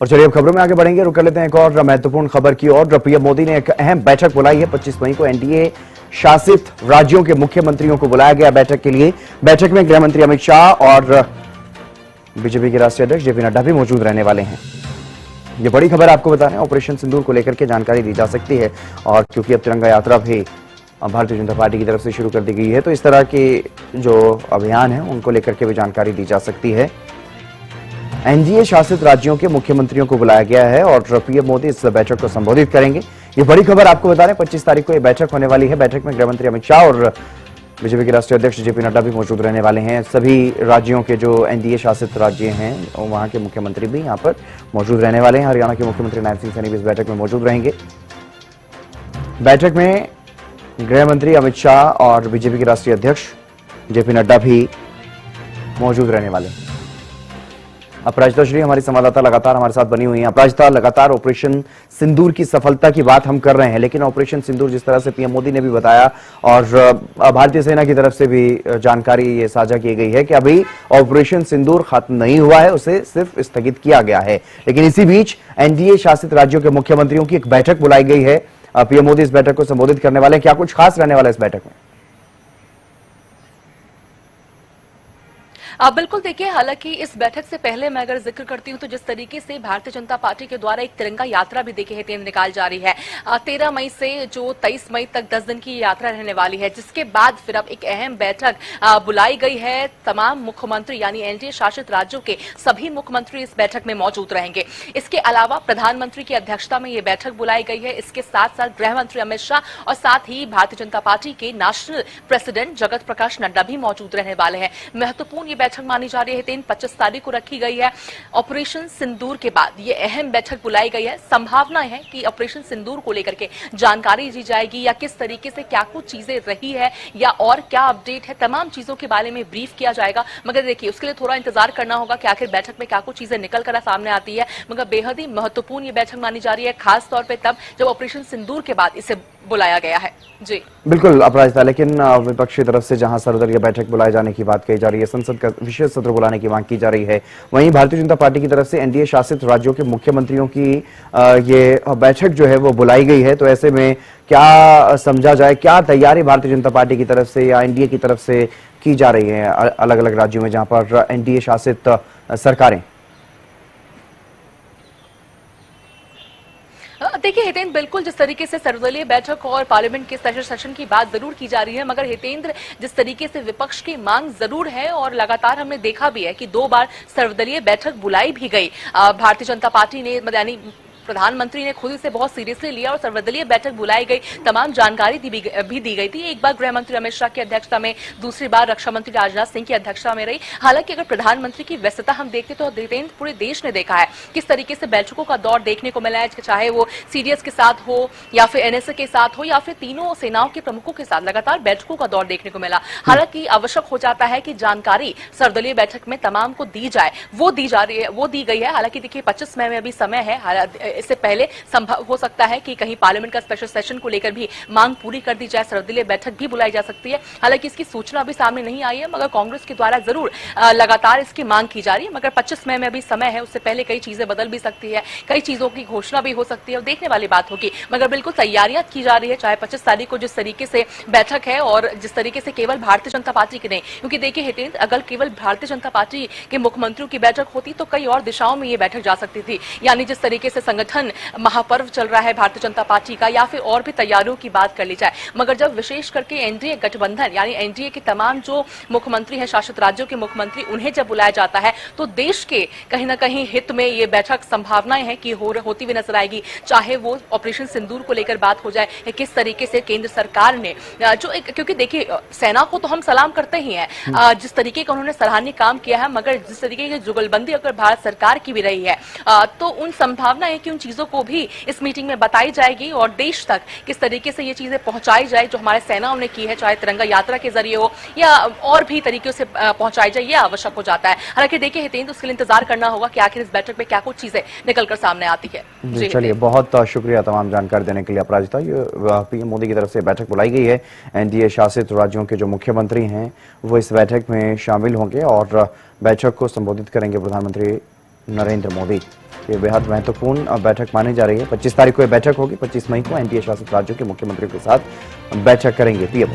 और चलिए अब खबरों में आगे बढ़ेंगे। रुक कर लेते हैं एक और महत्वपूर्ण खबर की ओर। पीएम मोदी ने एक अहम बैठक बुलाई है। 25 मई को एनडीए शासित राज्यों के मुख्यमंत्रियों को बुलाया गया बैठक के लिए। बैठक में गृह मंत्री अमित शाह और बीजेपी के राष्ट्रीय अध्यक्ष जेपी नड्डा भी मौजूद रहने वाले हैं। ये बड़ी खबर आपको बता रहे हैं, ऑपरेशन सिंदूर को लेकर के जानकारी दी जा सकती है। और क्योंकि अब तिरंगा यात्रा भी भारतीय जनता पार्टी की तरफ से शुरू कर दी गई है, तो इस तरह के जो अभियान है उनको लेकर के भी जानकारी दी जा सकती है। एनडीए शासित राज्यों के मुख्यमंत्रियों को बुलाया गया है और पीएम मोदी इस बैठक को संबोधित करेंगे। ये बड़ी खबर आपको बता रहे हैं, 25 तारीख को ये बैठक होने वाली है। बैठक में गृहमंत्री अमित शाह और बीजेपी के राष्ट्रीय अध्यक्ष जेपी नड्डा भी मौजूद रहने वाले हैं। सभी राज्यों के जो एनडीए शासित राज्य हैं वहां के मुख्यमंत्री भी यहां पर मौजूद रहने वाले हैं। हरियाणा के मुख्यमंत्री नायब सिंह सैनी भी इस बैठक में मौजूद रहेंगे। बैठक में गृह मंत्री अमित शाह और बीजेपी के राष्ट्रीय अध्यक्ष जेपी नड्डा भी मौजूद रहने वाले हैं। अपराजिता श्री हमारी संवाददाता लगातार हमारे साथ बनी हुई है। अपराजिता, लगातार ऑपरेशन सिंदूर की सफलता की बात हम कर रहे हैं, लेकिन ऑपरेशन सिंदूर जिस तरह से पीएम मोदी ने भी बताया और भारतीय सेना की तरफ से भी जानकारी ये साझा की गई है कि अभी ऑपरेशन सिंदूर खत्म नहीं हुआ है, उसे सिर्फ स्थगित किया गया है। लेकिन इसी बीच एनडीए शासित राज्यों के मुख्यमंत्रियों की एक बैठक बुलाई गई है। पीएम मोदी इस बैठक को संबोधित करने वाले हैं। क्या कुछ खास रहने वाला है इस बैठक में? बिल्कुल देखिए, हालांकि इस बैठक से पहले मैं अगर जिक्र करती हूं तो जिस तरीके से भारतीय जनता पार्टी के द्वारा एक तिरंगा यात्रा भी देखिए हितेंद्र निकाल जा रही है। 13 मई से जो 23 मई तक 10 दिन की यात्रा रहने वाली है, जिसके बाद फिर अब एक अहम बैठक बुलाई गई है। तमाम मुख्यमंत्री यानी एनडीए शासित राज्यों के सभी मुख्यमंत्री इस बैठक में मौजूद रहेंगे। इसके अलावा प्रधानमंत्री की अध्यक्षता में यह बैठक बुलाई गई है। इसके साथ साथ गृह मंत्री अमित शाह और साथ ही भारतीय जनता पार्टी के नेशनल प्रेसिडेंट जगत प्रकाश नड्डा भी मौजूद रहने वाले हैं। महत्वपूर्ण ये बैठक मानी जा रही है। 25 तारीख को रखी गई है। ऑपरेशन सिंदूर के बाद ये अहम बैठक बुलाई गई है। संभावना है कि ऑपरेशन सिंदूर को लेकर के जानकारी दी जाएगी या किस तरीके से क्या कुछ चीजें रही है या और क्या अपडेट है, तमाम चीजों के बारे में ब्रीफ किया जाएगा। मगर देखिए, उसके लिए थोड़ा इंतजार करना होगा कि आखिर बैठक में क्या कुछ चीजें निकल कर सामने आती है। मगर बेहद ही महत्वपूर्ण ये बैठक मानी जा रही है, खास तौर पर तब जब ऑपरेशन सिंदूर के बाद इसे बुलाया गया है। जी बिल्कुल अपराजिता, लेकिन विपक्ष की तरफ से जहां सर्वदलीय बैठक बुलाए जाने की बात कही जा रही है, संसद का विशेष सत्र बुलाने की मांग की जा रही है, वहीं भारतीय जनता पार्टी की तरफ से एनडीए शासित राज्यों के मुख्यमंत्रियों की ये बैठक जो है वो बुलाई गई है। तो ऐसे में क्या समझा जाए, क्या तैयारी भारतीय जनता पार्टी की तरफ से या एनडीए की तरफ से की जा रही है अलग अलग राज्यों में जहां पर एनडीए शासित सरकारें? देखिए हितेंद्र, बिल्कुल जिस तरीके से सर्वदलीय बैठक और पार्लियामेंट के स्पेशल सेशन की बात जरूर की जा रही है, मगर हितेंद्र जिस तरीके से विपक्ष की मांग जरूर है और लगातार हमने देखा भी है कि 2 बार सर्वदलीय बैठक बुलाई भी गई। भारतीय जनता पार्टी ने यानी प्रधानमंत्री ने खुद इसे बहुत सीरियसली लिया और सर्वदलीय बैठक बुलाई गई, तमाम जानकारी भी दी गई थी। एक बार गृह मंत्री अमित शाह की अध्यक्षता में, दूसरी बार रक्षा मंत्री राजनाथ सिंह की अध्यक्षता में रही। हालांकि अगर प्रधानमंत्री की व्यस्तता हम देखते तो हितेंद्र पूरे देश ने देखा है किस तरीके से बैठकों का दौर देखने को मिला है, चाहे वो सीडीएस के साथ हो या फिर एनएसए के साथ हो या फिर तीनों सेनाओं के प्रमुखों के साथ लगातार बैठकों का दौर देखने को मिला। हालांकि आवश्यक हो जाता है कि जानकारी सर्वदलीय बैठक में तमाम को दी जाए, वो दी गई है। हालांकि देखिए 25 मई में अभी समय है, इससे पहले संभव हो सकता है कि कहीं पार्लियामेंट का स्पेशल सेशन को लेकर भी मांग पूरी कर दी जाए, सर्वदलीय बैठक भी बुलाई जा सकती है। हालांकि इसकी सूचना अभी सामने नहीं आई है, मगर कांग्रेस के द्वारा जरूर लगातार इसकी मांग की जा रही है। मगर 25 मई में अभी समय है, उससे पहले कई चीजें बदल भी सकती है, कई चीजों की घोषणा भी हो सकती है और देखने वाली बात होगी। मगर बिल्कुल तैयारियां की जा रही है, चाहे 25 तारीख को जिस तरीके से बैठक है और जिस तरीके से केवल भारतीय जनता पार्टी की नहीं, क्योंकि देखिए हितेंद्र, अगर केवल भारतीय जनता पार्टी के मुख्यमंत्रियों की बैठक होती तो कई और दिशाओं में ये बैठक जा सकती थी। यानी जिस तरीके से संगठन महापर्व चल रहा है भारतीय जनता पार्टी का, या फिर और भी तैयारियों की बात कर ली जाए। मगर जब विशेष करके एनडीए गठबंधन यानी एनडीए के तमाम जो मुख्यमंत्री हैं, शासित राज्यों के मुख्यमंत्री, उन्हें जब बुलाया जाता है तो देश के कहीं ना कहीं हित में ये बैठक संभावनाएं हैं कि होती हुई नजर आएगी। चाहे वो ऑपरेशन सिंदूर को लेकर बात हो जाए या किस तरीके से केंद्र सरकार ने क्योंकि देखिए सेना को तो हम सलाम करते ही हैं, जिस तरीके का उन्होंने सराहनीय काम किया है, मगर जिस तरीके की जुगलबंदी अगर भारत सरकार की भी रही है तो उन संभावना है कि उन चीजों को भी इस मीटिंग में बताई जाएगी और देश तक किस तरीके से ये चीजें पहुंचाई जाए जो हमारे सेनाओं ने की है, चाहे तिरंगा यात्रा के जरिए हो या और भी तरीकों से पहुंचाई जाए, ये आवश्यक हो जाता है। हालांकि देखिए हितेंद्र, उसके लिए इंतजार करना होगा कि आखिर इस बैठक में क्या कुछ चीजें निकलकर सामने आती है। जी चलिए, बहुत शुक्रिया तमाम जानकारी देने के लिए अपराजिता। पीएम मोदी की तरफ से बैठक बुलाई गई है। एनडीए शासित राज्यों के जो मुख्यमंत्री हैं वो इस बैठक में शामिल होंगे और बैठक को संबोधित करेंगे प्रधानमंत्री नरेंद्र मोदी। ये बेहद महत्वपूर्ण बैठक मानी जा रही है। 25 तारीख को यह बैठक होगी। 25 मई को एनडीए शासित राज्यों के मुख्यमंत्रियों के साथ बैठक करेंगे पीएम।